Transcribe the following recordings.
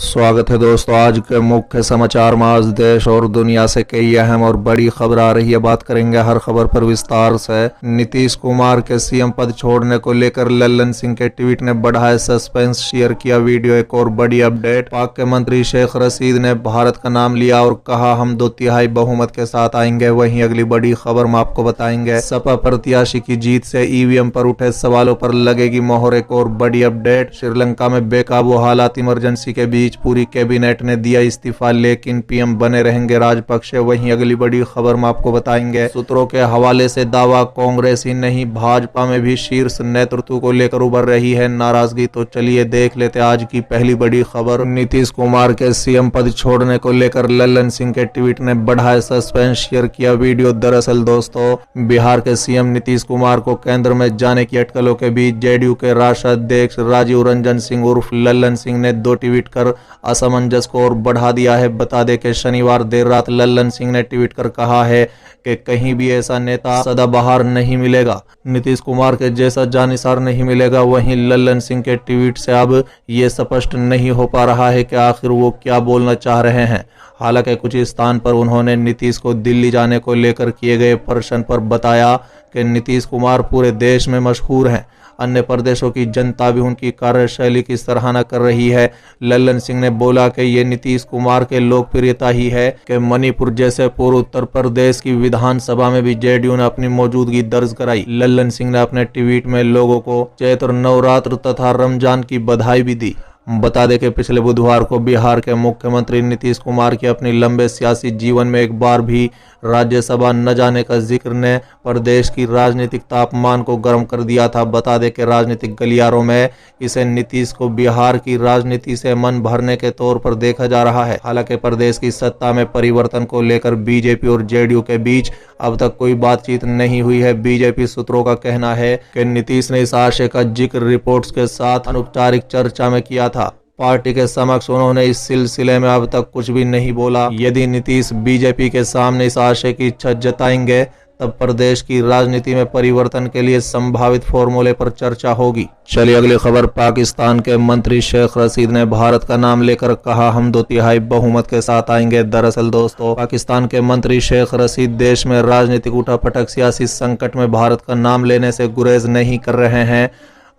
स्वागत है दोस्तों। आज के मुख्य समाचार में आज देश और दुनिया से कई अहम और बड़ी खबर आ रही है। बात करेंगे हर खबर पर विस्तार से। नीतीश कुमार के सीएम पद छोड़ने को लेकर लल्लन सिंह के ट्वीट ने बढ़ाया सस्पेंस, शेयर किया वीडियो। एक और बड़ी अपडेट, पाक के मंत्री शेख रशीद ने भारत का नाम लिया और कहा हम 2/3 बहुमत के साथ आएंगे। वहीं अगली बड़ी खबर में आपको बताएंगे सपा प्रत्याशी की जीत से ईवीएम पर उठे सवालों पर लगेगी मोहर। एक और बड़ी अपडेट, श्रीलंका में बेकाबू हालात, इमरजेंसी के बीच पूरी कैबिनेट ने दिया इस्तीफा, लेकिन पीएम बने रहेंगे राजपक्षे। वहीं अगली बड़ी खबर में आपको बताएंगे सूत्रों के हवाले से दावा, कांग्रेस ही नहीं भाजपा में भी शीर्ष नेतृत्व को लेकर उभर रही है नाराजगी। तो चलिए देख लेते आज की पहली बड़ी खबर। नीतीश कुमार के सीएम पद छोड़ने को लेकर लल्लन सिंह के ट्वीट ने बढ़ाया सस्पेंस, शेयर किया वीडियो। दरअसल दोस्तों, बिहार के सीएम नीतीश कुमार को केंद्र में जाने की अटकलों के बीच जेडीयू के राष्ट्रीय अध्यक्ष राजीव रंजन सिंह उर्फ लल्लन सिंह ने 2 ट्वीट कर असमंजस को और बढ़ा दिया है। बता दें कि शनिवार देर रात लल्लन सिंह ने ट्वीट कर कहा है कि कहीं भी ऐसा नेता सदाबहार नहीं मिलेगा, नीतीश कुमार के जैसा जानिसार नहीं मिलेगा। वहीं लल्लन सिंह के ट्वीट से अब ये स्पष्ट नहीं हो पा रहा है कि आखिर वो क्या बोलना चाह रहे हैं। हालांकि कुछ स्थान पर उन्होंने नीतीश को दिल्ली जाने को लेकर किए गए प्रश्न पर बताया कि नीतीश कुमार पूरे देश में मशहूर हैं, अन्य प्रदेशों की जनता भी उनकी कार्यशैली की सराहना कर रही है। लल्लन सिंह ने बोला कि ये नीतीश कुमार के लोकप्रियता ही है कि मणिपुर जैसे पूर्व उत्तर प्रदेश की विधानसभा में भी जेडीयू ने अपनी मौजूदगी दर्ज कराई। लल्लन सिंह ने अपने ट्वीट में लोगों को चैत्र नवरात्र तथा रमजान की बधाई भी दी। बता दें कि पिछले बुधवार को बिहार के मुख्यमंत्री नीतीश कुमार के अपने लंबे सियासी जीवन में एक बार भी राज्यसभा न जाने का जिक्र ने प्रदेश की राजनीतिक तापमान को गर्म कर दिया था। बता दें कि राजनीतिक गलियारों में इसे नीतीश को बिहार की राजनीति से मन भरने के तौर पर देखा जा रहा है। हालांकि प्रदेश की सत्ता में परिवर्तन को लेकर बीजेपी और जेडीयू के बीच अब तक कोई बातचीत नहीं हुई है। बीजेपी सूत्रों का कहना है कि नीतीश ने इस आशय का जिक्र रिपोर्ट्स के साथ अनौपचारिक चर्चा में किया था। पार्टी के समक्ष उन्होंने इस सिलसिले में अब तक कुछ भी नहीं बोला। यदि नीतीश बीजेपी के सामने इस आशय की इच्छा जताएंगे तब प्रदेश की राजनीति में परिवर्तन के लिए संभावित फॉर्मूले पर चर्चा होगी। चलिए अगली खबर, पाकिस्तान के मंत्री शेख रशीद ने भारत का नाम लेकर कहा हम 2/3 बहुमत के साथ आएंगे। दरअसल दोस्तों, पाकिस्तान के मंत्री शेख रशीद देश में राजनीतिक उठापटक, सियासी संकट में भारत का नाम लेने से गुरेज नहीं कर रहे हैं।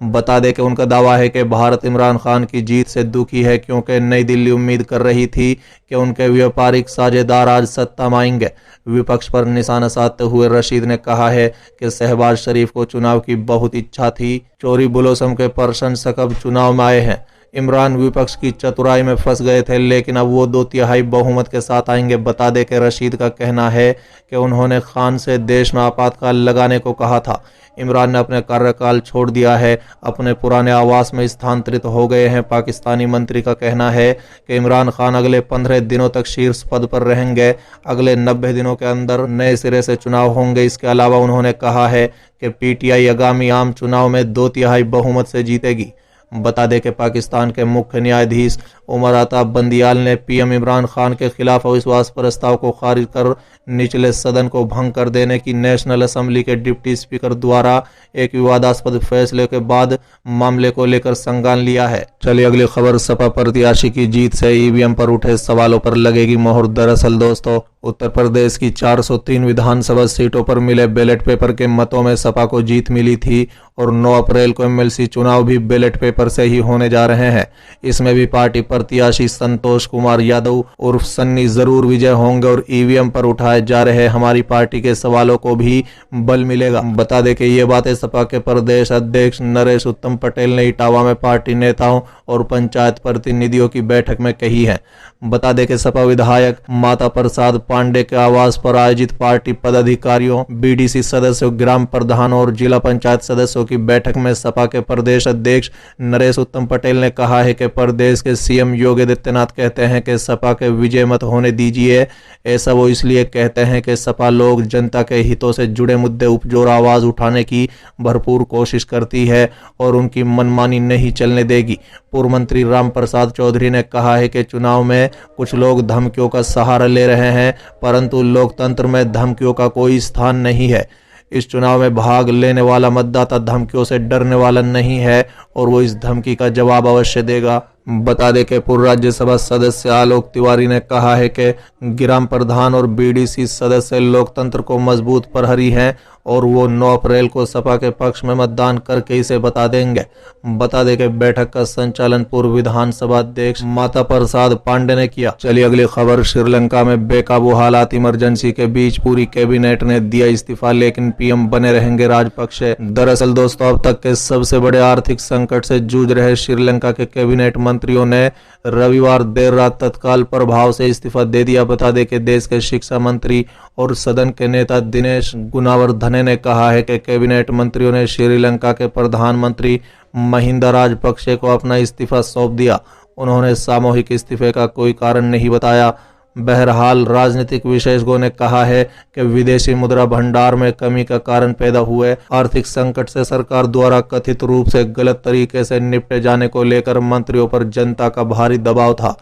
बता दें कि उनका दावा है कि भारत इमरान खान की जीत से दुखी है, क्योंकि नई दिल्ली उम्मीद कर रही थी कि उनके व्यापारिक साझेदार आज सत्ता में आएंगे। विपक्ष पर निशाना साधते हुए रशीद ने कहा है कि शहबाज शरीफ को चुनाव की बहुत इच्छा थी, चोरी बुलोसम के प्रशंसक अब चुनाव में आए हैं। इमरान विपक्ष की चतुराई में फंस गए थे, लेकिन अब वो 2/3 बहुमत के साथ आएंगे। बता दें कि रशीद का कहना है कि उन्होंने खान से देश में आपातकाल लगाने को कहा था। इमरान ने अपने कार्यकाल छोड़ दिया है, अपने पुराने आवास में स्थानांतरित हो गए हैं। पाकिस्तानी मंत्री का कहना है कि इमरान खान अगले 15 दिनों तक शीर्ष पद पर रहेंगे। अगले 90 दिनों के अंदर नए सिरे से चुनाव होंगे। इसके अलावा उन्होंने कहा है कि पीटीआई आगामी आम चुनाव में 2/3 बहुमत से जीतेगी। बता दें कि पाकिस्तान के मुख्य न्यायाधीश उमर अता बंदियाल ने पीएम इमरान खान के खिलाफ अविश्वास प्रस्ताव को खारिज कर निचले सदन को भंग कर देने की नेशनल असेंबली के डिप्टी स्पीकर द्वारा एक विवादास्पद फैसले के बाद मामले को लेकर संज्ञान लिया है। चलिए अगली खबर, सपा प्रत्याशी की जीत से ईवीएम पर उठे सवालों पर लगेगी मोहर। दरअसल दोस्तों, उत्तर प्रदेश की 403 विधानसभा सीटों पर मिले बैलेट पेपर के मतों में सपा को जीत मिली थी और 9 अप्रैल को एमएलसी चुनाव भी बैलेट पेपर से ही होने जा रहे हैं। इसमें भी पार्टी प्रत्याशी संतोष कुमार यादव उर्फ सन्नी जरूर विजय होंगे और ईवीएम पर उठाए जा रहे हमारी पार्टी के सवालों को भी बल मिलेगा। बता दें कि ये बातें सपा के प्रदेश अध्यक्ष नरेश उत्तम पटेल ने इटावा में पार्टी नेताओं और पंचायत प्रतिनिधियों की बैठक में कही है। बता दें कि सपा विधायक माता प्रसाद पांडे के आवास पर आयोजित पार्टी पदाधिकारियों, बीडीसी सदस्यों, ग्राम प्रधानों और जिला पंचायत सदस्यों की बैठक में सपा के प्रदेश अध्यक्ष नरेश उत्तम पटेल ने कहा है कि प्रदेश के सीएम योगी आदित्यनाथ कहते हैं कि सपा के विजय मत होने दीजिए। ऐसा वो इसलिए कहते हैं कि सपा लोग जनता के हितों से जुड़े मुद्दे उपजोर आवाज उठाने की भरपूर कोशिश करती है और उनकी मनमानी नहीं चलने देगी। पूर्व मंत्री राम प्रसाद चौधरी ने कहा है कि चुनाव में कुछ लोग धमकियों का सहारा ले रहे हैं, परंतु लोकतंत्र में धमकियों का कोई स्थान नहीं है। इस चुनाव में भाग लेने वाला मतदाता धमकियों से डरने वाला नहीं है और वो इस धमकी का जवाब अवश्य देगा। बता दें कि पूर्व राज्यसभा सदस्य आलोक तिवारी ने कहा है कि ग्राम प्रधान और बीडीसी सदस्य लोकतंत्र को मजबूत प्रहरी हैं और वो 9 अप्रैल को सपा के पक्ष में मतदान करके इसे बता देंगे। बता दें कि बैठक का संचालन पूर्व विधानसभा अध्यक्ष माता प्रसाद पांडे ने किया। चलिए अगली खबर, श्रीलंका में बेकाबू हालात, इमरजेंसी के बीच पूरी कैबिनेट ने दिया इस्तीफा, लेकिन पीएम बने रहेंगे राजपक्षे। दरअसल दोस्तों, अब तक के सबसे बड़े आर्थिक संकट से जूझ रहे श्रीलंका के कैबिनेट मंत्रियों ने रविवार देर रात तत्काल प्रभाव से इस्तीफा दे दिया। बता दें कि देश के शिक्षा मंत्री और सदन के नेता दिनेश गुणावर्धने ने कहा है कि कैबिनेट मंत्रियों ने श्रीलंका के प्रधानमंत्री महिंदा राजपक्षे को अपना इस्तीफा सौंप दिया। उन्होंने सामूहिक इस्तीफे का कोई कारण नहीं बताया। बहरहाल राजनीतिक विशेषज्ञों ने कहा है कि विदेशी मुद्रा भंडार में कमी का कारण पैदा हुए आर्थिक संकट से सरकार द्वारा कथित रूप से गलत तरीके से निपटे जाने को लेकर मंत्रियों पर जनता का भारी दबाव था।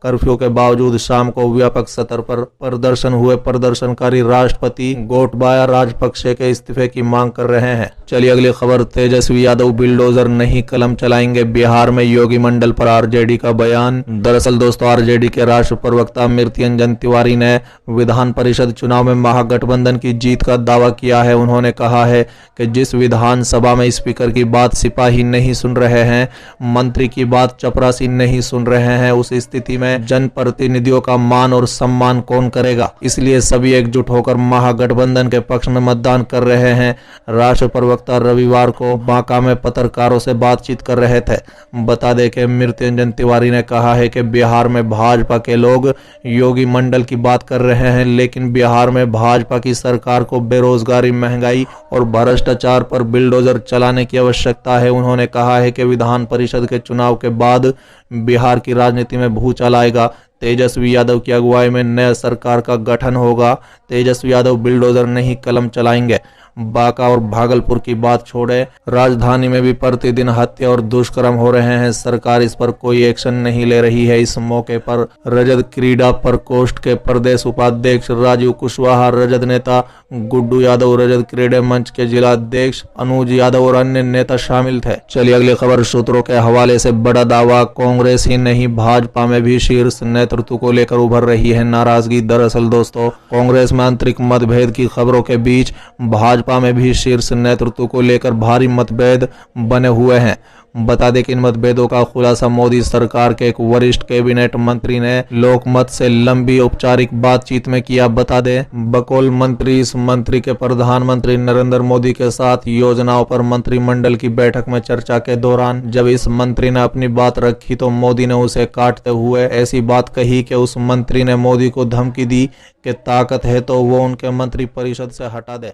कर्फ्यू के बावजूद शाम को व्यापक स्तर पर प्रदर्शन हुए। प्रदर्शनकारी राष्ट्रपति गोटबाया राजपक्षे के इस्तीफे की मांग कर रहे हैं। चलिए अगली खबर, तेजस्वी यादव बिल्डोजर नहीं कलम चलाएंगे, बिहार में योगी मंडल पर आरजेडी का बयान। दरअसल दोस्तों, आरजेडी के राष्ट्रीय प्रवक्ता मृत्युंजय तिवारी ने विधान परिषद चुनाव में महागठबंधन की जीत का दावा किया है। उन्होंने कहा है कि जिस विधानसभा में स्पीकर की बात सिपाही नहीं सुन रहे हैं, मंत्री की बात चपरासी नहीं सुन रहे हैं, उस स्थिति में जनप्रतिनिधियों का मान और सम्मान कौन करेगा। इसलिए सभी एकजुट होकर महागठबंधन के पक्ष में मतदान कर रहे हैं। राष्ट्रीय प्रवक्ता रविवार को बांका में पत्रकारों से बातचीत कर रहे थे। बता दें कि मृत्युंजय तिवारी ने कहा है कि बिहार में भाजपा के लोग योगी मंडल की बात कर रहे हैं, लेकिन बिहार में भाजपा की सरकार को बेरोजगारी, महंगाई और भ्रष्टाचार पर बिल्डोजर चलाने की आवश्यकता है। उन्होंने कहा है कि विधान परिषद के चुनाव के बाद बिहार की राजनीति में भूचाल आएगा। तेजस्वी यादव की अगुवाई में नया सरकार का गठन होगा। तेजस्वी यादव बिल्डोजर नहीं कलम चलाएंगे। बांका और भागलपुर की बात छोड़े, राजधानी में भी प्रतिदिन हत्या और दुष्कर्म हो रहे हैं। सरकार इस पर कोई एक्शन नहीं ले रही है। इस मौके पर रजत क्रीड़ा प्रकोष्ठ के प्रदेश उपाध्यक्ष राजीव कुशवाहा, रजत नेता गुड्डू यादव, रजत क्रीड़ा मंच के जिला अध्यक्ष अनुज यादव और अन्य नेता शामिल थे। चलिए अगली खबर, सूत्रों के हवाले से बड़ा दावा, कांग्रेस ही नहीं भाजपा में भी शीर्ष नेतृत्व को लेकर उभर रही है नाराजगी। दरअसल दोस्तों, कांग्रेस में आंतरिक मतभेद की खबरों के बीच भाजपा में भी शीर्ष नेतृत्व को लेकर भारी मतभेद बने हुए हैं। बता दें कि इन मतभेदों का खुलासा मोदी सरकार के एक वरिष्ठ कैबिनेट मंत्री ने लोकमत से लंबी औपचारिक बातचीत में किया। बता दें, बकौल मंत्री इस मंत्री के प्रधानमंत्री नरेंद्र मोदी के साथ योजनाओं पर मंत्रिमंडल की बैठक में चर्चा के दौरान जब इस मंत्री ने अपनी बात रखी तो मोदी ने उसे काटते हुए ऐसी बात कही कि उस मंत्री ने मोदी को धमकी दी कि ताकत है तो वो उनके मंत्री परिषद से हटा दे।